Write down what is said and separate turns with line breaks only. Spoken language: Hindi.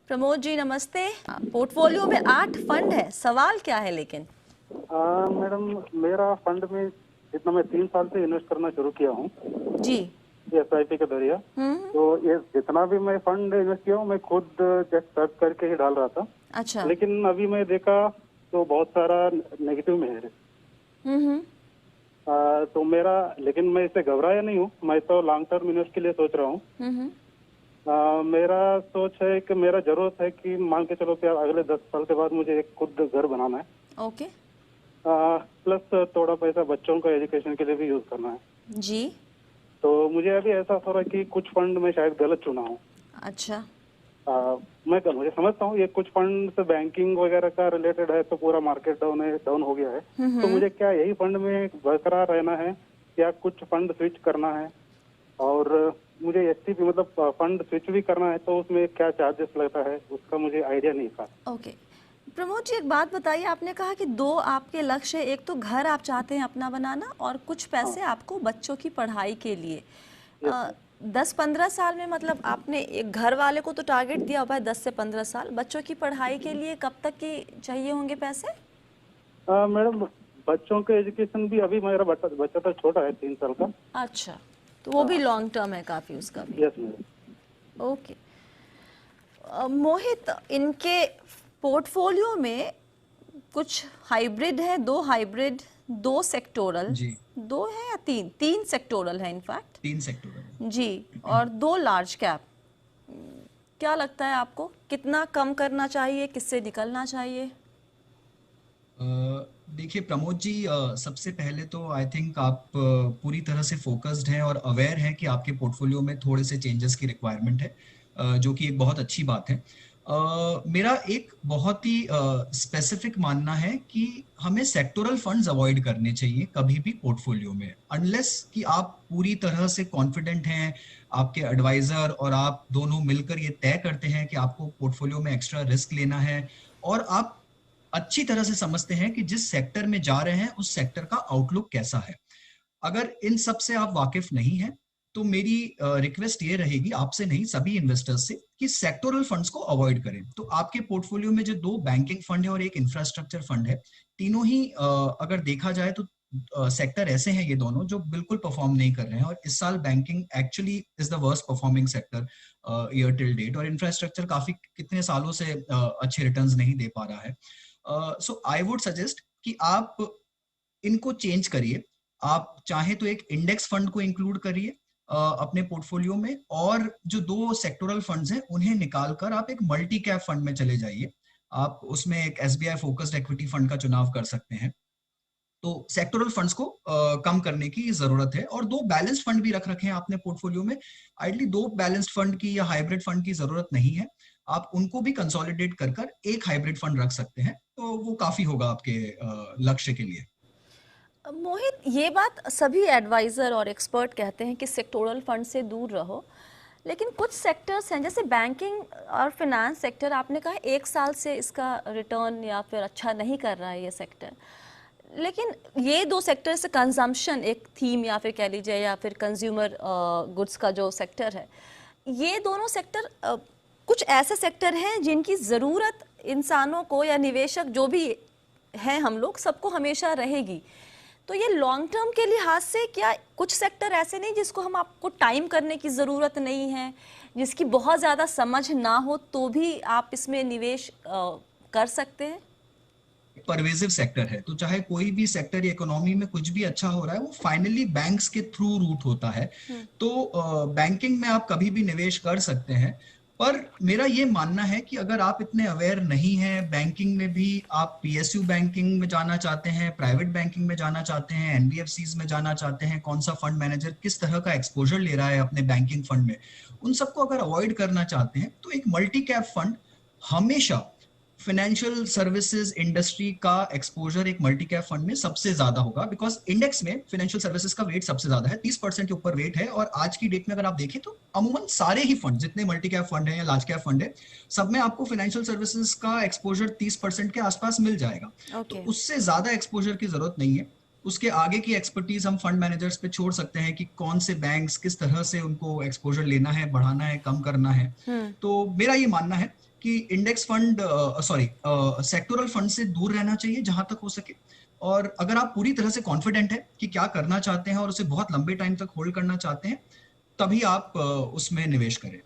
प्रमोद जी नमस्ते। पोर्टफोलियो में 8 फंड है, सवाल क्या है लेकिन?
मैडम, मेरा फंड में जितना मैं 3 साल से इन्वेस्ट करना शुरू किया हूँ
जी।
SIP के जरिए। तो ये जितना भी मैं फंड इन्वेस्ट किया हूँ मैं खुद जस्ट सर्च करके ही डाल रहा था।
अच्छा।
लेकिन अभी मैं देखा तो बहुत सारा नेगेटिव में है।
हम्म।
तो मेरा, लेकिन मैं इससे घबराया नहीं हूँ। मैं तो लॉन्ग टर्म इन्वेस्ट के लिए सोच रहा हूँ।
हम्म।
मेरा सोच है कि मेरा जरूरत है कि मान के चलो कि अगले 10 साल के बाद मुझे एक खुद घर बनाना है।
ओके।
प्लस थोड़ा पैसा बच्चों का एजुकेशन के लिए भी यूज करना है।
जी।
तो मुझे अभी ऐसा हो रहा है कि कुछ फंड में शायद गलत चुना हूँ।
अच्छा।
मुझे समझता हूँ ये कुछ फंड से बैंकिंग वगैरह का रिलेटेड है तो पूरा मार्केट डाउन हो गया है। तो मुझे क्या यही फंड में बरकरार रहना है या कुछ फंड स्विच करना है? और मुझे STP मतलब फंड स्विच भी करना है तो उसमें क्या चार्जेस लगता है उसका मुझे आइडिया नहीं था।
ओके। प्रमोद जी एक बात बताइए, आपने कहा कि 2 आपके लक्ष्य है, एक तो घर आप चाहते हैं अपना बनाना और कुछ
हाँ।
पैसे आपको बच्चों की पढ़ाई के लिए।
यस।
10-15 साल में मतलब आपने एक घर वाले को तो टारगेट दिया हुआ है 10 से 15 साल, बच्चों की पढ़ाई के लिए कब तक की चाहिए होंगे पैसे?
मैडम, बच्चों के एजुकेशन भी अभी मेरा बच्चा तो छोटा है 3 साल का।
अच्छा, तो वो भी लॉन्ग टर्म है काफ़ी उसका भी।
Yes madam.
ओके। मोहित, इनके पोर्टफोलियो में कुछ हाइब्रिड है, 2 हाइब्रिड, 2 सेक्टोरल,
जी
2 है या 3 सेक्टोरल है इनफैक्ट
3 सेक्टोरल है।
जी, और 2 लार्ज कैप। क्या लगता है आपको कितना कम करना चाहिए, किससे निकलना चाहिए?
देखिए प्रमोद जी, सबसे पहले तो आई थिंक आप पूरी तरह से फोकस्ड हैं और अवेयर हैं कि आपके पोर्टफोलियो में थोड़े से चेंजेस की रिक्वायरमेंट है, जो कि एक बहुत अच्छी बात है। मेरा एक बहुत ही स्पेसिफिक मानना है कि हमें सेक्टोरल फंड्स अवॉइड करने चाहिए कभी भी पोर्टफोलियो में, अनलेस कि आप पूरी तरह से कॉन्फिडेंट हैं, आपके एडवाइजर और आप दोनों मिलकर ये तय करते हैं कि आपको पोर्टफोलियो में एक्स्ट्रा रिस्क लेना है और आप अच्छी तरह से समझते हैं कि जिस सेक्टर में जा रहे हैं उस सेक्टर का आउटलुक कैसा है। अगर इन सब से आप वाकिफ नहीं हैं तो मेरी रिक्वेस्ट ये रहेगी आपसे नहीं, सभी इन्वेस्टर्स से, कि सेक्टोरल फंड्स को अवॉइड करें। तो आपके पोर्टफोलियो में जो 2 बैंकिंग फंड है और एक इंफ्रास्ट्रक्चर फंड है, तीनों ही अगर देखा जाए तो सेक्टर ऐसे हैं ये दोनों जो बिल्कुल परफॉर्म नहीं कर रहे हैं, और इस साल banking actually is the worst performing sector year till date, और इंफ्रास्ट्रक्चर काफी कितने सालों से अच्छे रिटर्न्स नहीं दे पा रहा है। सो आई वुड सजेस्ट कि आप इनको चेंज करिए। आप चाहे तो एक इंडेक्स फंड को इंक्लूड करिए अपने पोर्टफोलियो में, और जो 2 सेक्टोरल फंड्स हैं उन्हें निकालकर आप एक मल्टी कैप फंड में चले जाइए। आप उसमें एक SBI फोकस्ड इक्विटी फंड का चुनाव कर सकते हैं। तो सेक्टोरल फंड्स को कम करने की जरूरत है, और 2 बैलेंस्ड फंड भी रख रखे हैं आपने पोर्टफोलियो में। आइडली 2 बैलेंस्ड फंड की या हाइब्रिड फंड की जरूरत नहीं है, आप उनको भी कंसोलिडेट कर कर एक हाइब्रिड फंड रख सकते हैं, तो वो काफी होगा आपके लक्ष्य के लिए।
मोहित, ये बात सभी एडवाइज़र और एक्सपर्ट कहते हैं कि सेक्टोरल फंड से दूर रहो, लेकिन कुछ सेक्टर्स हैं जैसे बैंकिंग और फिनेंस सेक्टर, आपने कहा 1 साल से इसका रिटर्न या फिर अच्छा नहीं कर रहा है ये सेक्टर, लेकिन ये 2 सेक्टर से कंजम्पशन एक थीम या फिर कह लीजिए या फिर कंज्यूमर गुड्स का जो सेक्टर है, ये दोनों सेक्टर कुछ ऐसे सेक्टर हैं जिनकी ज़रूरत इंसानों को या निवेशक जो भी हैं हम लोग सबको हमेशा रहेगी। तो ये लॉन्ग टर्म के लिहाज से क्या कुछ सेक्टर ऐसे नहीं जिसको हम आपको टाइम करने की ज़रूरत नहीं है, जिसकी बहुत ज़्यादा समझ ना हो तो भी आप इसमें निवेश कर सकते हैं?
परवेजिव सेक्टर है, तो चाहे कोई भी सेक्टर या इकोनॉमी में कुछ भी अच्छा हो रहा है वो फाइनली बैंक्स के थ्रू रूट होता है। तो बैंकिंग में आप कभी भी निवेश कर सकते हैं, पर मेरा ये मानना है कि अगर आप इतने अवेयर नहीं हैं बैंकिंग में भी, आप PSU बैंकिंग में जाना चाहते हैं, प्राइवेट बैंकिंग में जाना चाहते हैं, NBFCs में जाना चाहते हैं, कौन सा फंड मैनेजर किस तरह का एक्सपोजर ले रहा है अपने बैंकिंग फंड में, उन सबको अगर अवॉइड करना चाहते हैं तो एक मल्टी कैप फंड हमेशा फाइनेंशियल सर्विसेज इंडस्ट्री का एक्सपोजर एक मल्टी कैप फंड में सबसे ज्यादा होगा, बिकॉज इंडेक्स में फाइनेंशियल सर्विसेज का वेट सबसे ज्यादा है, 30% के ऊपर वेट है। और आज की डेट में अगर आप देखें तो अमूमन सारे ही फंड, जितने मल्टी कैप फंड है या लार्ज कैप फंड है, सब में आपको फाइनेंशियल सर्विसेज का एक्सपोजर 30% के आसपास मिल जाएगा। तो उससे ज्यादा एक्सपोजर की जरूरत नहीं है। उसके आगे की एक्सपर्टीज हम फंड मैनेजर्स पे छोड़ सकते हैं कि कौन से बैंक्स किस तरह से उनको एक्सपोजर लेना है, बढ़ाना है, कम करना है। तो मेरा ये मानना है कि इंडेक्स फंड सेक्टोरल फंड से दूर रहना चाहिए जहां तक हो सके। और अगर आप पूरी तरह से कॉन्फिडेंट है कि क्या करना चाहते हैं और उसे बहुत लंबे टाइम तक होल्ड करना चाहते हैं, तभी आप उसमें निवेश करें।